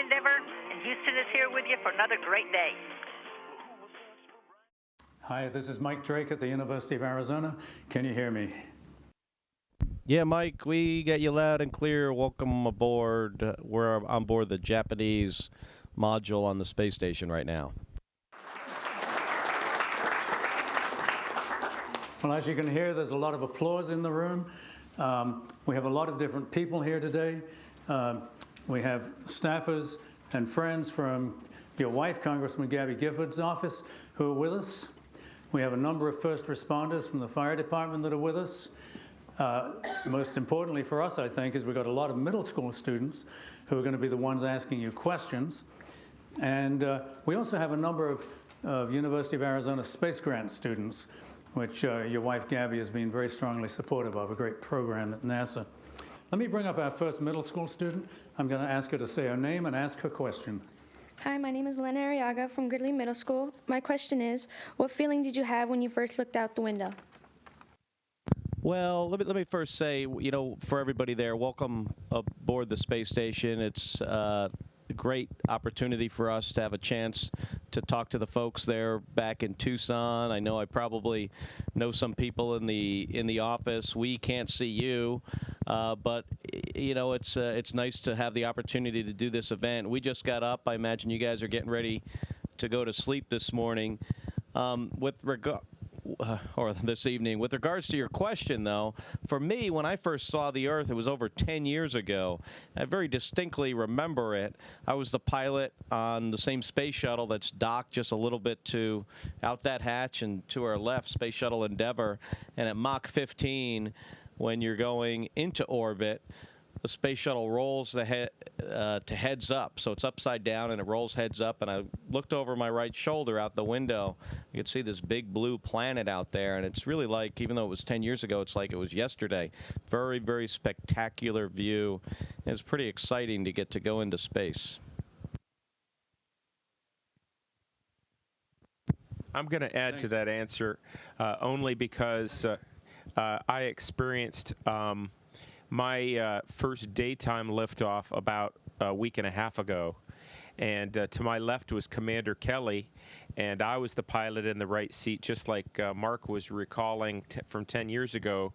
endeavor, and Houston is here with you for another great day. Hi, this is Mike Drake at the University of Arizona. Can you hear me? Yeah, Mike, we got you loud and clear. Welcome aboard. We're on board the Japanese module on the space station right now. Well, as you can hear, there's a lot of applause in the room. We have a lot of different people here today. We have staffers and friends from your wife, Congressman Gabby Gifford's office, who are with us. We have a number of first responders from the fire department that are with us. Most importantly for us, I think, is we've got a lot of middle school students who are going to be the ones asking you questions. And we also have a number of University of Arizona Space Grant students, which your wife Gabby has been very strongly supportive of, a great program at NASA. Let me bring up our first middle school student. I'm going to ask her to say her name and ask her question. Hi, my name is Lena Arriaga from Gridley Middle School. My question is, what feeling did you have when you first looked out the window? Well, let me first say, you know, for everybody there, welcome aboard the space station. It's a great opportunity for us to have a chance to talk to the folks there back in Tucson. I know I probably know some people in the office. We can't see you, but you know, it's nice to have the opportunity to do this event. We just got up. I imagine you guys are getting ready to go to sleep this morning. Or this evening. With regards to your question, though, for me, when I first saw the Earth, it was over 10 years ago. I very distinctly remember it. I was the pilot on the same space shuttle that's docked just a little bit to out that hatch and to our left, Space Shuttle Endeavour. And at Mach 15, when you're going into orbit, the space shuttle rolls to heads up, so it's upside down and it rolls heads up. And I looked over my right shoulder out the window. You could see this big blue planet out there, and it's really like, even though it was 10 years ago, it's like it was yesterday. Very, very spectacular view. And it's pretty exciting to get to go into space. I'm going to add to that answer only because I experienced my first daytime liftoff about a week and a half ago, and to my left was Commander Kelly, and I was the pilot in the right seat, just like Mark was recalling from 10 years ago.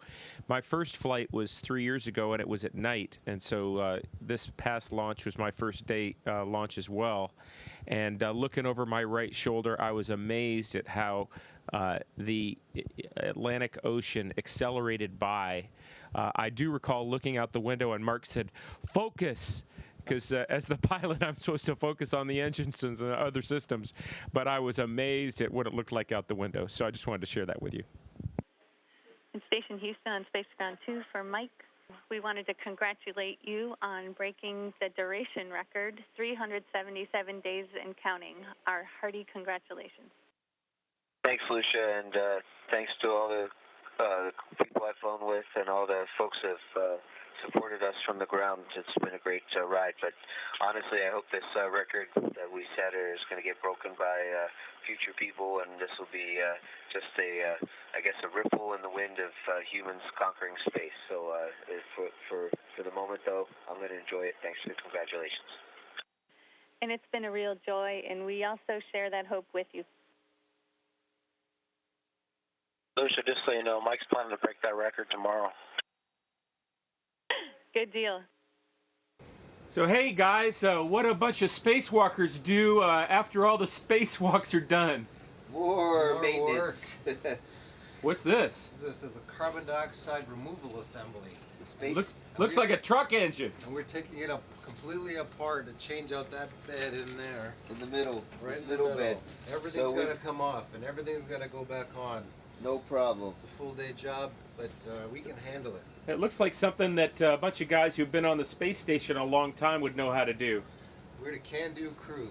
My first flight was 3 years ago, and it was at night, and so this past launch was my first day launch as well. And looking over my right shoulder, I was amazed at how the Atlantic Ocean accelerated by. I do recall looking out the window and Mark said, "Focus," because as the pilot, I'm supposed to focus on the engines and other systems. But I was amazed at what it looked like out the window. So I just wanted to share that with you. In Station Houston on Space Ground 2 for Mike. We wanted to congratulate you on breaking the duration record, 377 days and counting. Our hearty congratulations. Thanks, Lucia, and thanks to all the people I've flown with and all the folks that have supported us from the ground. It's been a great ride, but honestly, I hope this record that we set is going to get broken by future people, and this will be just I guess, a ripple in the wind of humans conquering space. So for the moment, though, I'm going to enjoy it. Thanks for the congratulations. And it's been a real joy, and we also share that hope with you. Lucia, just so you know, Mike's planning to break that record tomorrow. Good deal. So hey guys, what do a bunch of spacewalkers do after all the spacewalks are done? More maintenance. What's this? This is a carbon dioxide removal assembly. The space looks like a truck engine. And we're taking it completely apart to change out that bed in there. In the middle. Right in the middle bed. Everything's got to come off and everything's got to go back on. No problem. It's a full day job, but we can handle it. It looks like something that a bunch of guys who've been on the space station a long time would know how to do. We're the can-do crew.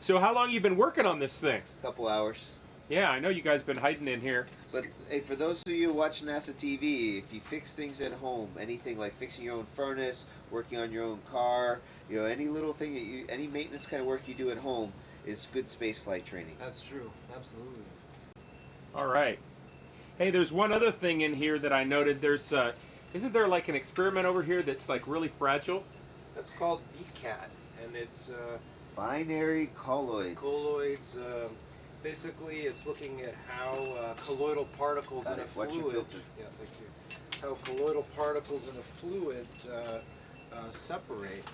So how long have you been working on this thing? A couple hours. Yeah, I know you guys been hiding in here. But hey, for those of you watching NASA TV, if you fix things at home, anything like fixing your own furnace, working on your own car, you know, any little thing that any maintenance kind of work you do at home is good spaceflight training. That's true, absolutely. All right. Hey, there's one other thing in here that I noted. There's, isn't there like an experiment over here that's like really fragile? That's called BCAT, and it's Binary colloids. colloids. Basically, it's looking at how colloidal particles in a Watch your fluid. filter. Yeah, thank you. How colloidal particles in a fluid separate,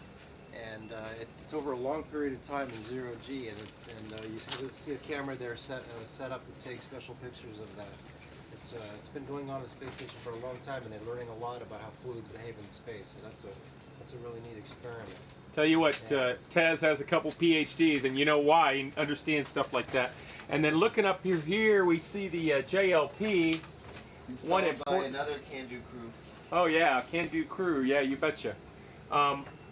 and it's over a long period of time in 0G, and you see a camera there set up to take special pictures of that. It's been going on in the space station for a long time, and they're learning a lot about how fluids behave in space. So that's a really neat experiment. Tell you what, Taz has a couple PhDs, and you know why. He understands stuff like that. And then looking up here we see the JLP. Installed by another Can-Do crew. Oh yeah, Can-Do crew. Yeah, you betcha.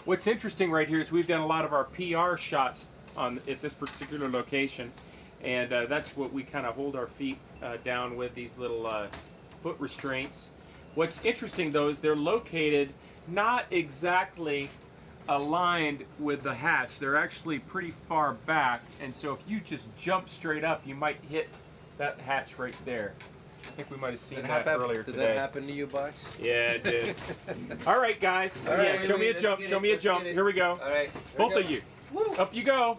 What's interesting right here is we've done a lot of our PR shots at this particular location, and that's what we kind of hold our feet down with, these little foot restraints. What's interesting though is they're located not exactly aligned with the hatch. They're actually pretty far back, and so if you just jump straight up, you might hit that hatch right there. I think we might have seen that earlier today. Did that happen to you, Box? Yeah, it did. All right, guys. All right, show me a jump. Show me a jump. Here we go. All right. Both of you. Woo. Up you go.